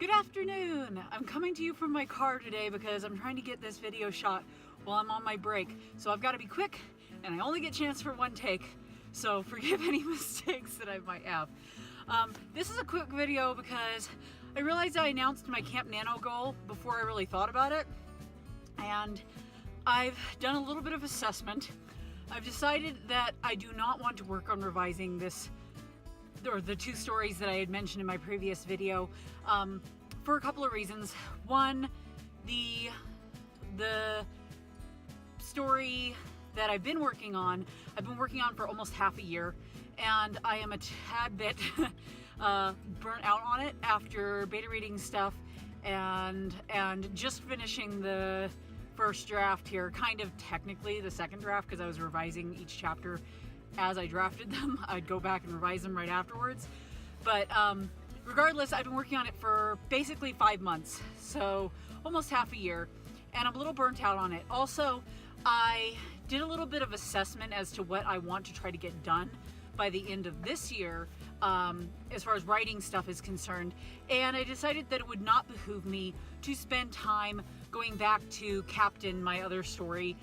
Good afternoon! I'm coming to you from my car today because I'm trying to get this video shot while I'm on my break. So I've got to be quick and I only get a chance for one take. So forgive any mistakes that I might have. This is a quick video because I realized I announced my Camp Nano goal before I really thought about it. And I've done a little bit of assessment. I've decided that I do not want to work on revising this or the two stories that I had mentioned in my previous video for a couple of reasons. One, the story that I've been working on for almost half a year, and I am a tad bit burnt out on it after beta reading stuff and just finishing the first draft here, kind of technically the second draft because I was revising each chapter as I drafted them. I'd go back and revise them right afterwards. But regardless, I've been working on it for basically 5 months, so almost half a year, and I'm a little burnt out on it. Also, I did a little bit of assessment as to what I want to try to get done by the end of this year as far as writing stuff is concerned, and I decided that it would not behoove me to spend time going back to captain my other story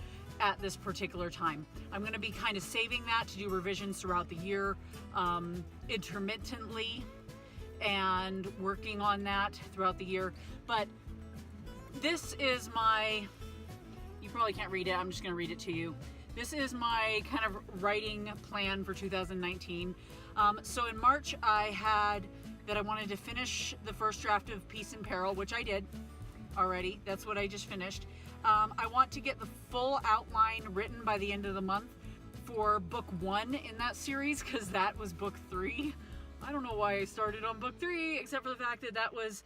at this particular time. I'm going to be kind of saving that to do revisions throughout the year intermittently and working on that throughout the year. But this is my, you probably can't read it, I'm just going to read it to you. This is my kind of writing plan for 2019. So in March I had that I wanted to finish the first draft of Peace and Peril, which I did already. That's what I just finished. I want to get the full outline written by the end of the month for book 1 in that series, because that was book 3. I don't know why I started on book 3, except for the fact that that was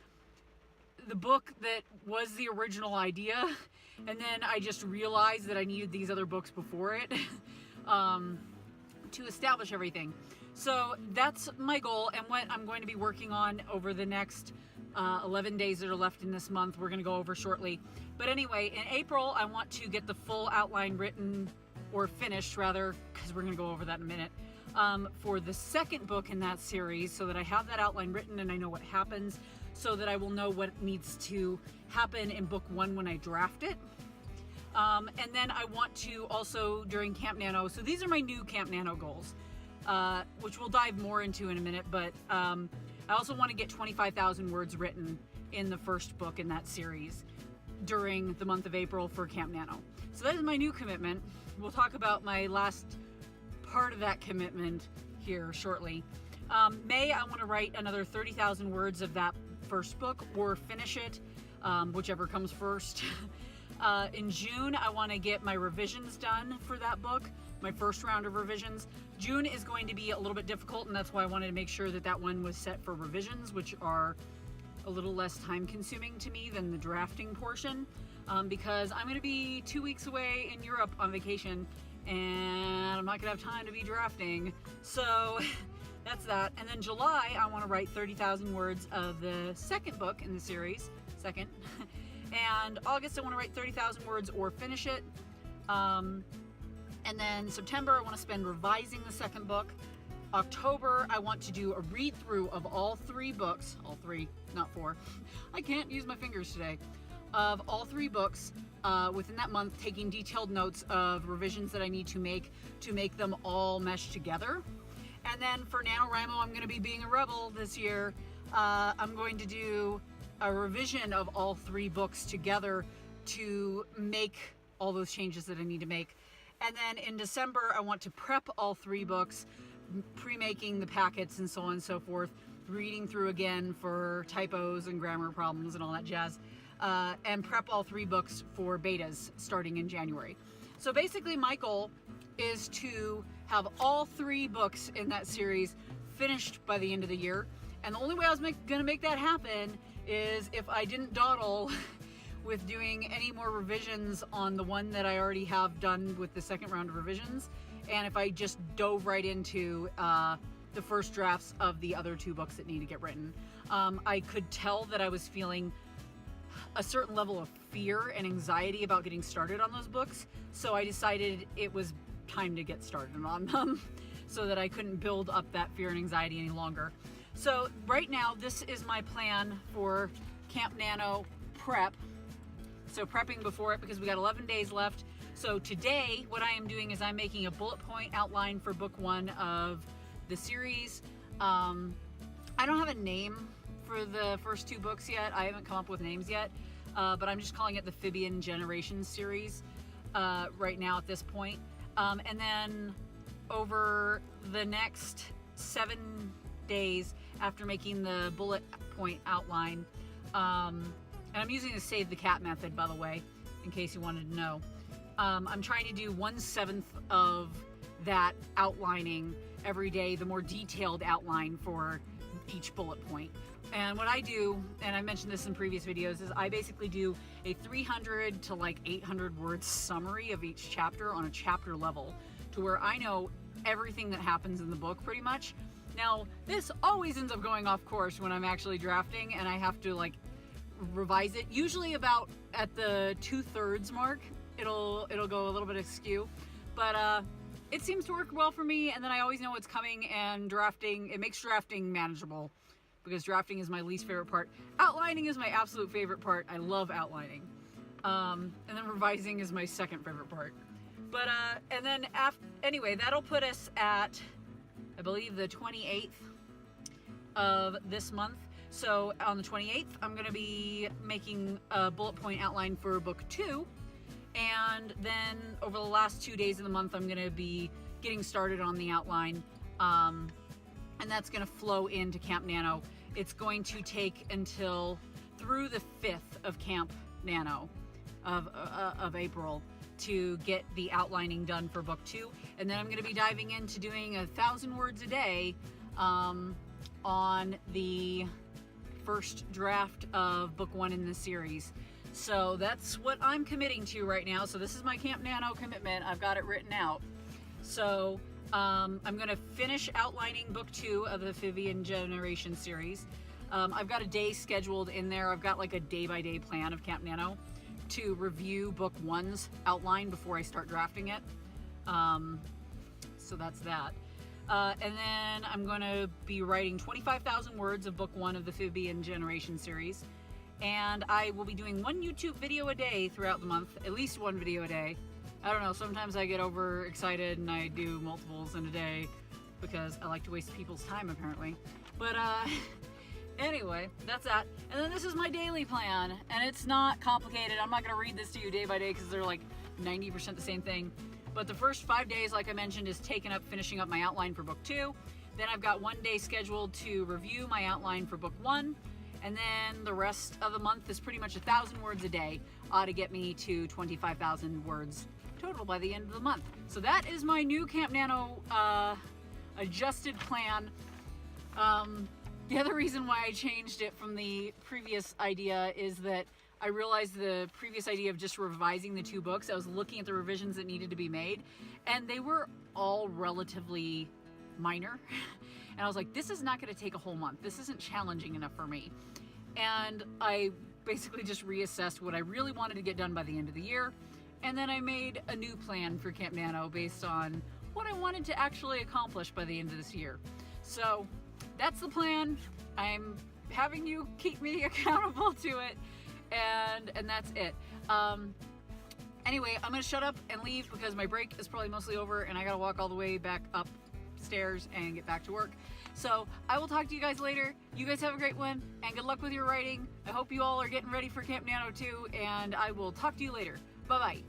the book that was the original idea, and then I just realized that I needed these other books before it to establish everything. So that's my goal, and what I'm going to be working on over the next 11 days that are left in this month, we're going to go over shortly. But anyway, in April, I want to get the full outline written, or finished rather, because we're going to go over that in a minute, for the second book in that series, so that I have that outline written and I know what happens, so that I will know what needs to happen in book 1 when I draft it. And then I want to also, during Camp Nano, so these are my new Camp Nano goals, which we'll dive more into in a minute, but I also want to get 25,000 words written in the first book in that series during the month of April for Camp Nano. So that is my new commitment. We'll talk about my last part of that commitment here shortly. May, I want to write another 30,000 words of that first book, or finish it, whichever comes first. In June, I want to get my revisions done for that book, my first round of revisions. June is going to be a little bit difficult, and that's why I wanted to make sure that that one was set for revisions, which are a little less time consuming to me than the drafting portion, because I'm going to be 2 weeks away in Europe on vacation, and I'm not going to have time to be drafting. So that's that. And then July, I want to write 30,000 words of the second book in the series, second. And August, I want to write 30,000 words or finish it. And then September, I want to spend revising the second book. October, I want to do a read-through of all 3 books, all 3, not 4. I can't use my fingers today. Of all 3 books within that month, taking detailed notes of revisions that I need to make them all mesh together. And then for NaNoWriMo, I'm going to be being a rebel this year. I'm going to do a revision of all 3 books together to make all those changes that I need to make. And then in December, I want to prep all 3 books, pre-making the packets and so on and so forth, reading through again for typos and grammar problems and all that jazz, and prep all 3 books for betas starting in January. So basically my goal is to have all 3 books in that series finished by the end of the year. And the only way I was going to make that happen is if I didn't dawdle with doing any more revisions on the one that I already have done with the second round of revisions, and if I just dove right into the first drafts of the other 2 books that need to get written. I could tell that I was feeling a certain level of fear and anxiety about getting started on those books, so I decided it was time to get started on them so that I couldn't build up that fear and anxiety any longer. So right now, this is my plan for Camp Nano prep. So prepping before it, because we got 11 days left. So today, what I am doing is I'm making a bullet point outline for book 1 of the series. I don't have a name for the first 2 books yet. I haven't come up with names yet, but I'm just calling it the Fibian Generation series right now at this point. And then over the next 7 days after making the bullet point outline, and I'm using the save the cat method, by the way, in case you wanted to know. I'm trying to do 1/7 of that outlining every day, the more detailed outline for each bullet point. And what I do, and I mentioned this in previous videos, is I basically do a 300 to like 800 word summary of each chapter on a chapter level, to where I know everything that happens in the book pretty much. Now, this always ends up going off course when I'm actually drafting, and I have to like revise it. Usually about at the 2/3 mark, it'll go a little bit askew, but it seems to work well for me. And then I always know what's coming, and drafting, it makes drafting manageable, because drafting is my least favorite part. Outlining is my absolute favorite part. I love outlining. And then revising is my second favorite part. But and then anyway, that'll put us at, I believe, the 28th of this month. So on the 28th, I'm going to be making a bullet point outline for book 2. And then over the last 2 days of the month, I'm going to be getting started on the outline. And that's going to flow into Camp Nano. It's going to take until through the 5th of Camp Nano of April to get the outlining done for book 2. And then I'm going to be diving into doing 1,000 words a day on the first draft of book 1 in the series. So that's what I'm committing to right now. So this is my Camp Nano commitment. I've got it written out. So I'm going to finish outlining book 2 of the Fibian Generation series. I've got a day scheduled in there. I've got like a day-by-day plan of Camp Nano to review book 1's outline before I start drafting it. So that's that. And then I'm going to be writing 25,000 words of book 1 of the Fibian Generation series. And I will be doing 1 YouTube video a day throughout the month, at least 1 video a day. I don't know, sometimes I get overexcited and I do multiples in a day because I like to waste people's time apparently. But anyway, that's that. And then this is my daily plan, and it's not complicated. I'm not going to read this to you day by day because they're like 90% the same thing. But the first 5 days, like I mentioned, is taken up finishing up my outline for book 2. Then I've got 1 day scheduled to review my outline for book 1. And then the rest of the month is pretty much 1,000 words a day, ought to get me to 25,000 words total by the end of the month. So that is my new Camp Nano adjusted plan. The other reason why I changed it from the previous idea is that I realized the previous idea of just revising the 2 books, I was looking at the revisions that needed to be made, and they were all relatively minor. And I was like, this is not going to take a whole month. This isn't challenging enough for me. And I basically just reassessed what I really wanted to get done by the end of the year. And then I made a new plan for Camp Nano based on what I wanted to actually accomplish by the end of this year. So that's the plan. I'm having you keep me accountable to it. And that's it. Anyway, I'm gonna shut up and leave because my break is probably mostly over and I gotta walk all the way back upstairs and get back to work. So I will talk to you guys later. You guys have a great one and good luck with your writing. I hope you all are getting ready for Camp Nano too, and I will talk to you later. Bye-bye.